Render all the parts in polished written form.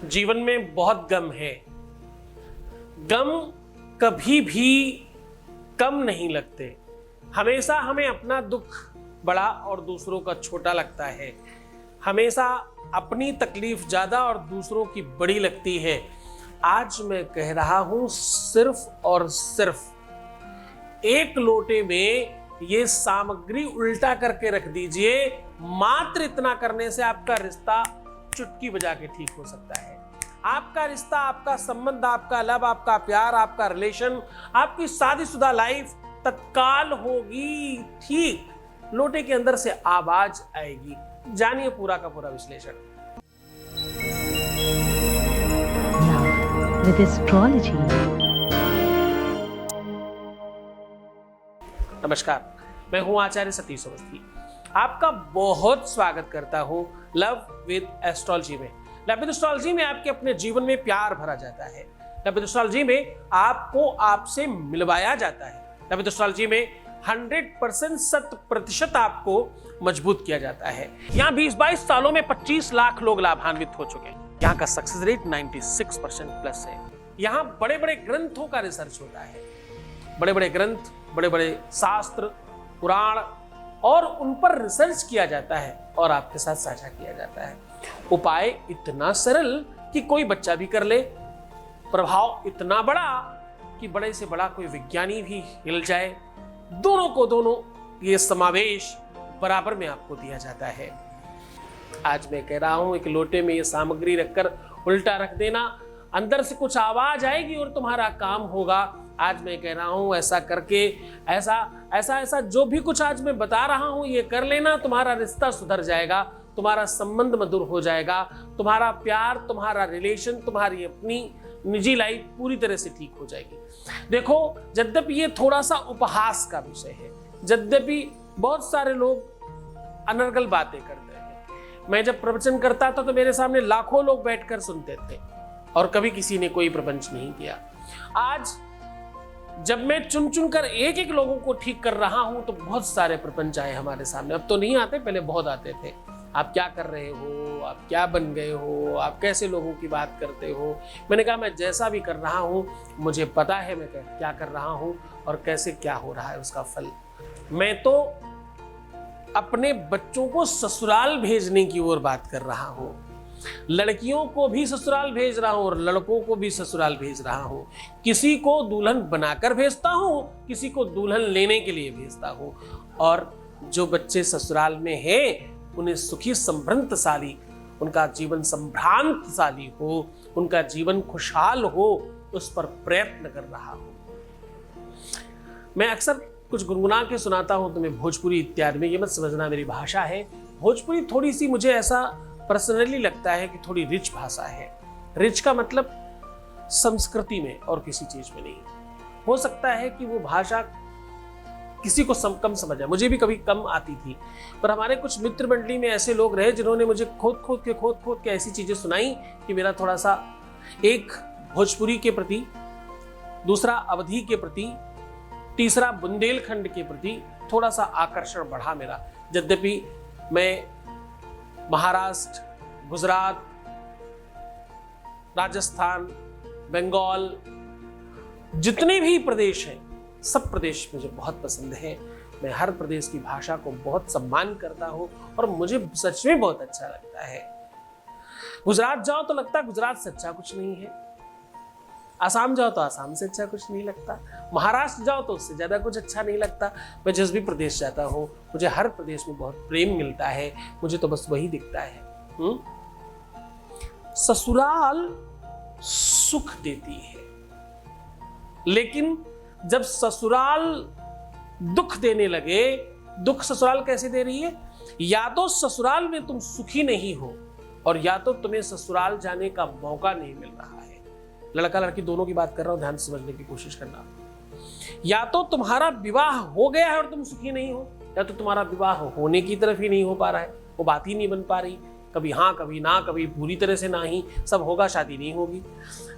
जीवन में बहुत गम है। गम कभी भी कम नहीं लगते। हमेशा हमें अपना दुख बड़ा और दूसरों का छोटा लगता है। हमेशा अपनी तकलीफ ज्यादा और दूसरों की बड़ी लगती है। आज मैं कह रहा हूं सिर्फ और सिर्फ एक लोटे में ये सामग्री उल्टा करके रख दीजिए। मात्र इतना करने से आपका रिश्ता चुटकी बजा के ठीक हो सकता है। आपका रिश्ता, आपका संबंध, आपका लव, आपका प्यार, आपका रिलेशन, आपकी शादीशुदा लाइफ तत्काल होगी ठीक। लोटे के अंदर से आवाज आएगी। जानिए पूरा का पूरा विश्लेषण। With astrology. नमस्कार, मैं हूं आचार्य सतीश अवस्थी। आपका बहुत स्वागत करता हूं लव विद एस्ट्रोलॉजी में। लव विद एस्ट्रोलॉजी में आपके अपने जीवन में प्यार भरा जाता है। लव विद एस्ट्रोलॉजी में आपको आपसे मिलवाया जाता है। लव विद एस्ट्रोलॉजी में 100% 100% आपको मजबूत किया जाता है। यहाँ 20-22 सालों में 25 लाख लोग लाभान्वित हो चुके हैं। यहाँ का सक्सेस रेट 96% प्लस है। यहाँ बड़े बड़े ग्रंथों का रिसर्च होता है। बड़े बड़े ग्रंथ, बड़े बड़े शास्त्र, पुराण, और उन पर रिसर्च किया जाता है और आपके साथ साझा किया जाता है। उपाय इतना सरल कि कोई बच्चा भी कर ले, प्रभाव इतना बड़ा कि बड़े से बड़ा कोई विज्ञानी भी हिल जाए। दोनों को दोनों ये समावेश बराबर में आपको दिया जाता है। आज मैं कह रहा हूं एक लोटे में ये सामग्री रखकर उल्टा रख देना, अंदर से कुछ आवाज आएगी और तुम्हारा काम होगा। आज मैं कह रहा हूं ऐसा करके ऐसा ऐसा ऐसा जो भी कुछ आज मैं बता रहा हूं ये कर लेना, तुम्हारा रिश्ता सुधर जाएगा, तुम्हारा संबंध मधुर हो जाएगा, तुम्हारा प्यार, तुम्हारा रिलेशन, तुम्हारी अपनी निजी लाइफ पूरी तरह से ठीक हो जाएगी। देखो, यद्यपि ये थोड़ा सा उपहास का विषय है, यद्यपि बहुत सारे लोग अनर्गल बातें करते हैं। मैं जब प्रवचन करता था तो मेरे सामने लाखों लोग बैठकर सुनते थे और कभी किसी ने कोई प्रपंच नहीं किया। आज जब मैं चुन चुन कर एक एक लोगों को ठीक कर रहा हूं तो बहुत सारे प्रपंच आए हमारे सामने। अब तो नहीं आते, पहले बहुत आते थे। आप क्या कर रहे हो, आप क्या बन गए हो, आप कैसे लोगों की बात करते हो। मैंने कहा मैं जैसा भी कर रहा हूं मुझे पता है मैं क्या कर रहा हूं और कैसे क्या हो रहा है उसका फल। मैं तो अपने बच्चों को ससुराल भेजने की ओर बात कर रहा हूं। लड़कियों को भी ससुराल भेज रहा हूं और लड़कों को भी ससुराल भेज रहा हूं। किसी को दुल्हन बनाकर भेजता हूं, किसी को दुल्हन लेने के लिए भेजता हूं। और जो बच्चे ससुराल में हैं उन्हें सुखी संभ्रांतशाली, उनका जीवन संभ्रांतशाली हो, उनका जीवन खुशहाल हो, उस पर प्रयत्न कर रहा हूं। मैं अक्सर कुछ गुनगुना के सुनाता हूं तुम्हें भोजपुरी इत्यादि में, ये मत समझना मेरी भाषा है। भोजपुरी थोड़ी सी मुझे ऐसा पर्सनली लगता है कि थोड़ी रिच भाषा है। रिच का मतलब संस्कृति में और किसी चीज में नहीं। हो सकता है कि वो भाषा किसी को कम समझ आए, मुझे भी कभी कम आती थी, पर हमारे कुछ मित्र मंडली में ऐसे लोग रहे जिन्होंने मुझे खोद खोद के ऐसी चीजें सुनाई कि मेरा थोड़ा सा, एक भोजपुरी के प्रति, दूसरा अवधी के प्रति, तीसरा बुंदेलखंड के प्रति थोड़ा सा आकर्षण बढ़ा मेरा। यद्यपि मैं महाराष्ट्र, गुजरात, राजस्थान, बंगाल, जितने भी प्रदेश हैं सब प्रदेश मुझे बहुत पसंद है। मैं हर प्रदेश की भाषा को बहुत सम्मान करता हूं और मुझे सच में बहुत अच्छा लगता है। गुजरात जाओ तो लगता है गुजरात से अच्छा कुछ नहीं है। आसाम जाओ तो आसाम से अच्छा कुछ नहीं लगता। महाराष्ट्र जाओ तो उससे ज्यादा कुछ अच्छा नहीं लगता। मैं जिस भी प्रदेश जाता हूँ मुझे हर प्रदेश में बहुत प्रेम मिलता है। मुझे तो बस वही दिखता है। ससुराल सुख देती है, लेकिन जब ससुराल दुख देने लगे, दुख ससुराल कैसे दे रही है? या तो ससुराल में तुम सुखी नहीं हो और या तो तुम्हें ससुराल जाने का मौका नहीं मिल रहा है। लड़का लड़की दोनों की बात कर रहा हूं, ध्यान से समझने की कोशिश करना। या तो तुम्हारा विवाह हो गया है और तुम सुखी नहीं हो, या तो तुम्हारा विवाह होने की तरफ ही नहीं हो पा रहा है, वो बात ही नहीं बन पा रही। कभी हाँ, कभी ना, कभी पूरी तरह से ना ही, सब होगा शादी नहीं होगी।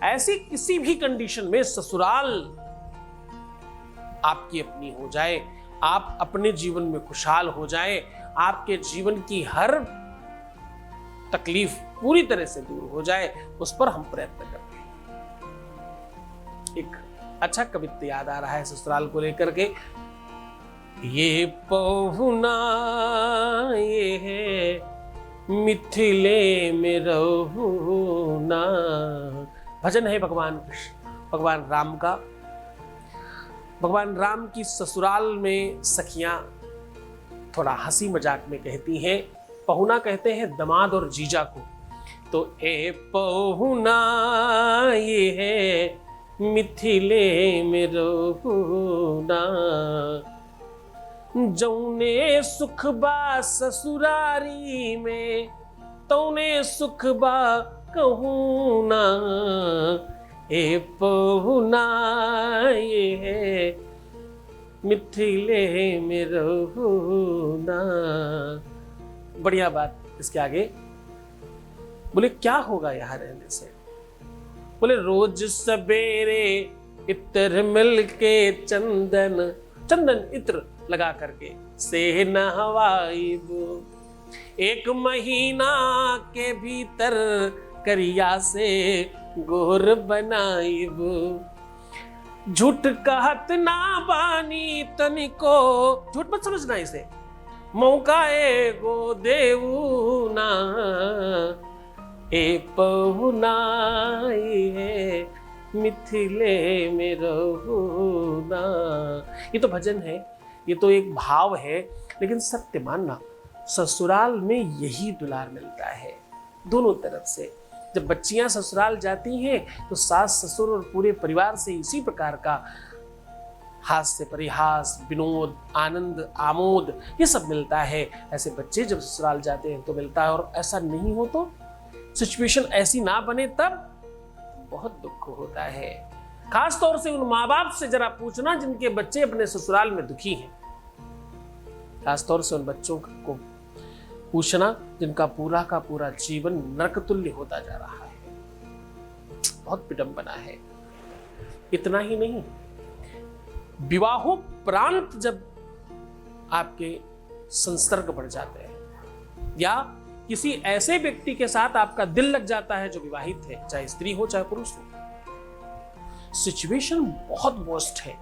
ऐसी किसी भी कंडीशन में ससुराल आपकी अपनी हो जाए, आप अपने जीवन में खुशहाल हो जाए, आपके जीवन की हर तकलीफ पूरी तरह से दूर हो जाए, उस पर हम प्रयत्न करते हैं। एक अच्छा कवित्व याद आ रहा है ससुराल को लेकर के, ये पहुना ये है मिथिले में रहूना। भजन है भगवान कृष्ण, भगवान राम का। भगवान राम की ससुराल में सखियां थोड़ा हंसी मजाक में कहती हैं, पहुना कहते हैं दमाद और जीजा को। तो ए पहुना ये है मिथिले में रहूना, जौने सुख बा ससुरारी में तौने सुख बा कहूँ ना। ए पहुना ये है मिथिले में रहूना। बढ़िया बात। इसके आगे बोले क्या होगा यहाँ रहने से? बोले रोज सवेरे इत्र मिल के चंदन इत्र लगा करके से नहवाइब, एक महीना के भीतर करिया से गोर बनाइब। झूठ कहत ना बानी तनिको, झूठ मत समझना इसे, मौका एगो देऊ ना। ए पहुना ये मिथिले में रहूना। ये तो भजन है, ये तो एक भाव है, लेकिन सत्य मानना ससुराल में यही दुलार मिलता है दोनों तरफ से। जब बच्चियां ससुराल जाती हैं तो सास ससुर और पूरे परिवार से इसी प्रकार का हास्य परिहास, विनोद, आनंद, आमोद ये सब मिलता है। ऐसे बच्चे जब ससुराल जाते हैं तो मिलता है, और ऐसा नहीं हो तो सिचुएशन ऐसी ना बने तब बहुत दुख होता है। खास तौर से उन माँ बाप से जरा पूछना जिनके बच्चे अपने ससुराल में दुखी हैं। खास तौर से उन बच्चों को पूछना जिनका पूरा का पूरा जीवन नरकतुल्य होता जा रहा है। बहुत विडंबना है। इतना ही नहीं, विवाहोपरांत जब आपके संसर्ग बढ़ जाते हैं या किसी ऐसे व्यक्ति के साथ आपका दिल लग जाता है जो विवाहित है, चाहे स्त्री हो चाहे पुरुष हो, सिचुएशन बहुत वर्स्ट है।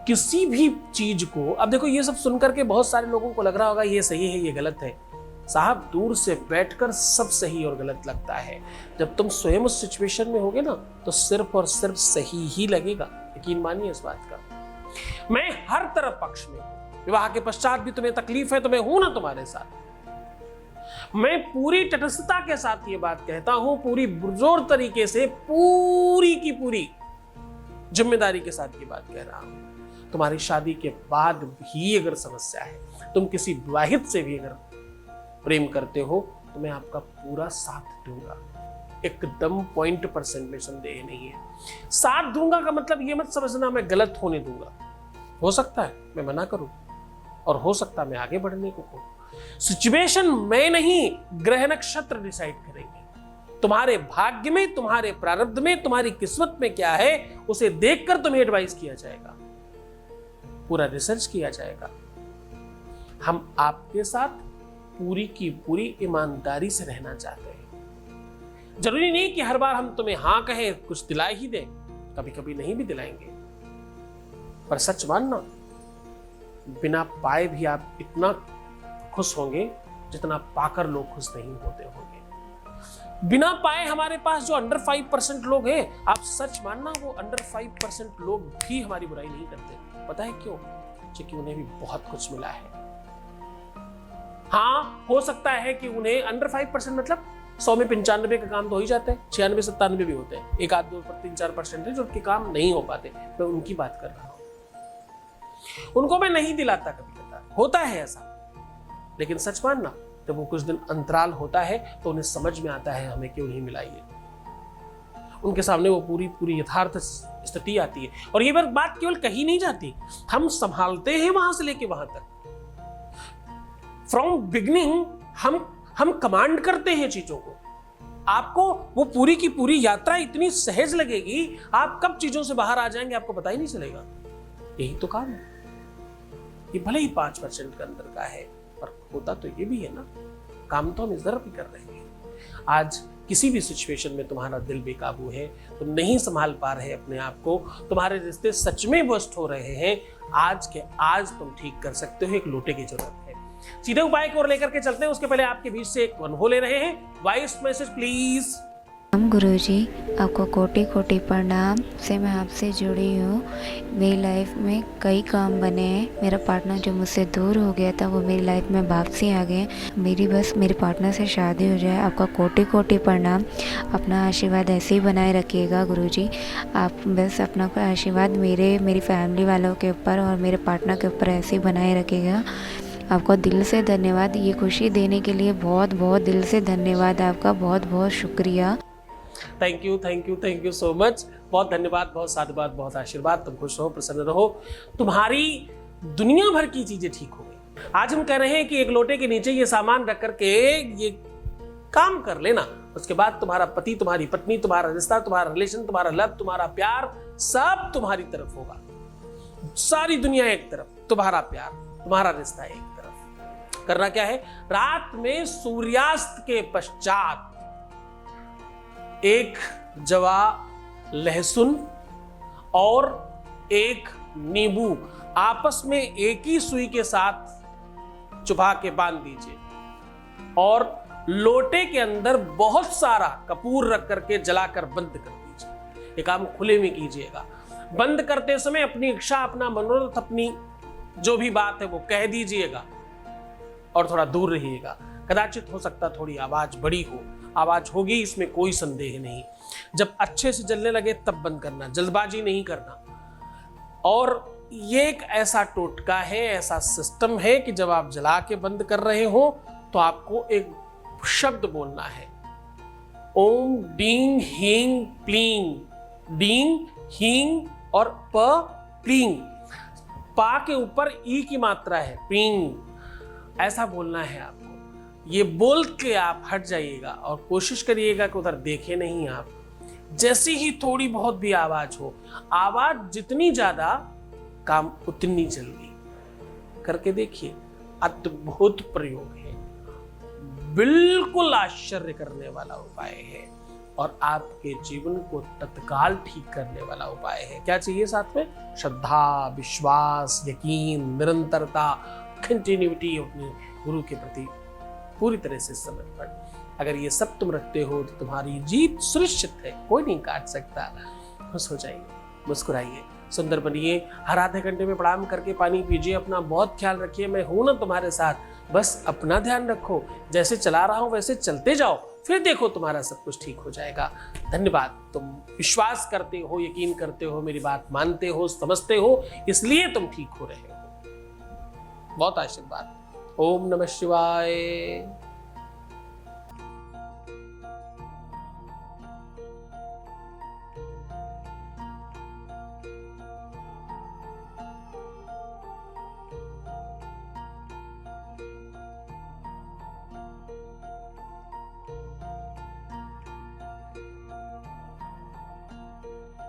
किसी भी चीज को, अब देखो ये सब सुनकर के बहुत सारे लोगों को लग रहा होगा ये सही है ये गलत है। साहब दूर से बैठकर सब सही और गलत लगता है। जब तुम स्वयं उस सिचुएशन में होगे ना तो सिर्फ और सिर्फ सही ही लगेगा। यकीन मानिए इस बात का। मैं हर तरफ पक्ष में हूं। विवाह के पश्चात भी तुम्हें तकलीफ है तो मैं हूं ना तुम्हारे साथ। मैं पूरी तटस्थता के साथ ये बात कहता हूं, पूरी पुरजोर तरीके से, पूरी की पूरी जिम्मेदारी के साथ ये बात कह रहा हूं। तुम्हारी शादी के बाद भी अगर समस्या है, तुम किसी विवाहित से भी अगर प्रेम करते हो तो मैं आपका पूरा साथ दूंगा, एकदम % में संदेह नहीं है। साथ दूंगा का मतलब ये मत समझना मैं गलत होने दूंगा। हो सकता है मैं मना करूं और हो सकता है मैं आगे बढ़ने को कहूं। सिचुएशन मैं नहीं, ग्रह नक्षत्र डिसाइड करेंगे। तुम्हारे भाग्य में, तुम्हारे प्रारब्ध में, तुम्हारी किस्मत में क्या है उसे देखकर तुम्हें एडवाइस किया जाएगा, पूरा रिसर्च किया जाएगा। हम आपके साथ पूरी की पूरी ईमानदारी से रहना चाहते हैं। जरूरी नहीं कि हर बार हम तुम्हें हाँ कहें, कुछ दिला ही दें, कभी कभी नहीं भी दिलाएंगे। पर सच मानना, बिना पाए भी आप इतना खुश होंगे जितना पाकर लोग खुश नहीं होते होंगे। बिना पाए हमारे पास जो अंडर 5% लोग हैं, आप सच मानना वो अंडर 5% लोग भी हमारी बुराई नहीं करते। पता है क्यों? क्योंकि उन्हें भी बहुत कुछ मिला है। हाँ, हो सकता है कि उन्हें अंडर 5% मतलब 100 में 95 का काम तो हो ही जाता है, 96-97 भी होते हैं। एक आध 2-3-4% है जो उनके काम नहीं हो पाते। मैं उनकी बात कर रहा हूं। उनको मैं नहीं दिलाता, कभी कभार होता है ऐसा, लेकिन सच मानना जब वो कुछ दिन अंतराल होता है तो उन्हें समझ में आता है हमें क्यों नहीं मिला ये। उनके सामने वो पूरी यथार्थ स्थिति आती है, और ये बात केवल कही नहीं जाती, हम संभालते हैं वहां से लेके वहां तक। फ्रॉम बिगिनिंग हम कमांड करते हैं चीजों को। आपको वो पूरी की पूरी यात्रा इतनी सहज लगेगी, आप कब चीजों से बाहर आ जाएंगे आपको पता ही नहीं चलेगा। यही तो काम है। ये भले ही 5% के अंदर का है, पर होता तो ये भी है ना। काम तो हम इस तरफ भी कर रहे हैं। आज किसी भी सिचुएशन में तुम्हारा दिल बेकाबू है, तुम नहीं संभाल पा रहे अपने आप को, तुम्हारे रिश्ते सच में बस्ट हो रहे हैं, आज के आज तुम ठीक कर सकते हो। एक लोटे की जरूरत है। सीधे उपाय को और लेकर के चलते हैं, उसके पहले आपके बीच से एक अनुभव ले रहे हैं। Voice message please. गुरुजी, आपको कोटि कोटि प्रणाम से मैं आपसे जुड़ी हूँ। मेरी लाइफ में कई काम बने हैं। मेरा पार्टनर जो मुझसे दूर हो गया था वो मेरी लाइफ में वापसी आ गए। मेरी बस मेरे पार्टनर से शादी हो जाए। आपका कोटि कोटि प्रणाम। अपना आशीर्वाद ऐसे ही बनाए रखिएगा गुरुजी। आप बस अपना आशीर्वाद मेरी फैमिली वालों के ऊपर और मेरे पार्टनर के ऊपर ऐसे ही बनाए रखिएगा। आपको दिल से धन्यवाद। ये खुशी देने के लिए बहुत बहुत दिल से धन्यवाद। आपका बहुत बहुत शुक्रिया। Thank you so much. बहुत धन्यवाद, बहुत साधुवाद, बहुत आशीर्वाद। तुम खुश रहो, प्रसन्न रहो, तुम्हारी दुनिया भर की चीजें ठीक हो गई। आज हम कह रहे हैं कि एक लोटे के नीचे ये सामान रख करके ये काम कर लेना, उसके बाद तुम्हारा पति, तुम्हारी पत्नी, तुम्हारा रिश्ता, तुम्हारा रिलेशन, तुम्हारा लव, तुम्हारा प्यार सब तुम्हारी तरफ होगा। सारी दुनिया एक तरफ, तुम्हारा प्यार, तुम्हारा रिश्ता एक तरफ। करना क्या है, रात में सूर्यास्त के पश्चात एक जवा लहसुन और एक नींबू आपस में एक ही सुई के साथ चुभा के बांध दीजिए और लोटे के अंदर बहुत सारा कपूर रख करके जलाकर बंद कर दीजिए। ये काम खुले में कीजिएगा। बंद करते समय अपनी इच्छा, अपना मनोरथ, अपनी जो भी बात है वो कह दीजिएगा और थोड़ा दूर रहिएगा। कदाचित हो सकता थोड़ी आवाज बड़ी हो, आवाज होगी, इसमें कोई संदेह नहीं। जब अच्छे से जलने लगे तब बंद करना, जल्दबाजी नहीं करना। और ये एक ऐसा टोटका है, ऐसा सिस्टम है कि जब आप जला के बंद कर रहे हो तो आपको एक शब्द बोलना है, ओम डींग हींग प्लींग। डींग, हींग और प प्लींग। पा के ऊपर ई की मात्रा है, प्लींग। ऐसा बोलना है आपको। ये बोल के आप हट जाइएगा और कोशिश करिएगा कि उधर देखे नहीं आप। जैसी ही थोड़ी बहुत भी आवाज हो, आवाज जितनी ज्यादा काम उतनी जल्दी। करके देखिए, अद्भुत प्रयोग है, बिल्कुल आश्चर्य करने वाला उपाय है और आपके जीवन को तत्काल ठीक करने वाला उपाय है। क्या चाहिए साथ में? श्रद्धा, विश्वास, यकीन, निरंतरता, कंटिन्यूटी, अपने गुरु के प्रति पूरी तरह से समर्पण। अगर ये सब तुम रखते हो तो तुम्हारी जीत सुनिश्चित है, कोई नहीं काट सकता। खुश हो जाइए, मुस्कुराइए, सुंदर बनिए। हर आधे घंटे में प्रणाम करके पानी पीजिए। अपना बहुत ख्याल रखिए। मैं हूं ना तुम्हारे साथ, बस अपना ध्यान रखो। जैसे चला रहा हूं वैसे चलते जाओ, फिर देखो तुम्हारा सब कुछ ठीक हो जाएगा। धन्यवाद। तुम विश्वास करते हो, यकीन करते हो, मेरी बात मानते हो, समझते हो, इसलिए तुम ठीक हो रहे हो। बहुत आशीर्वाद। ओम नमः शिवाय।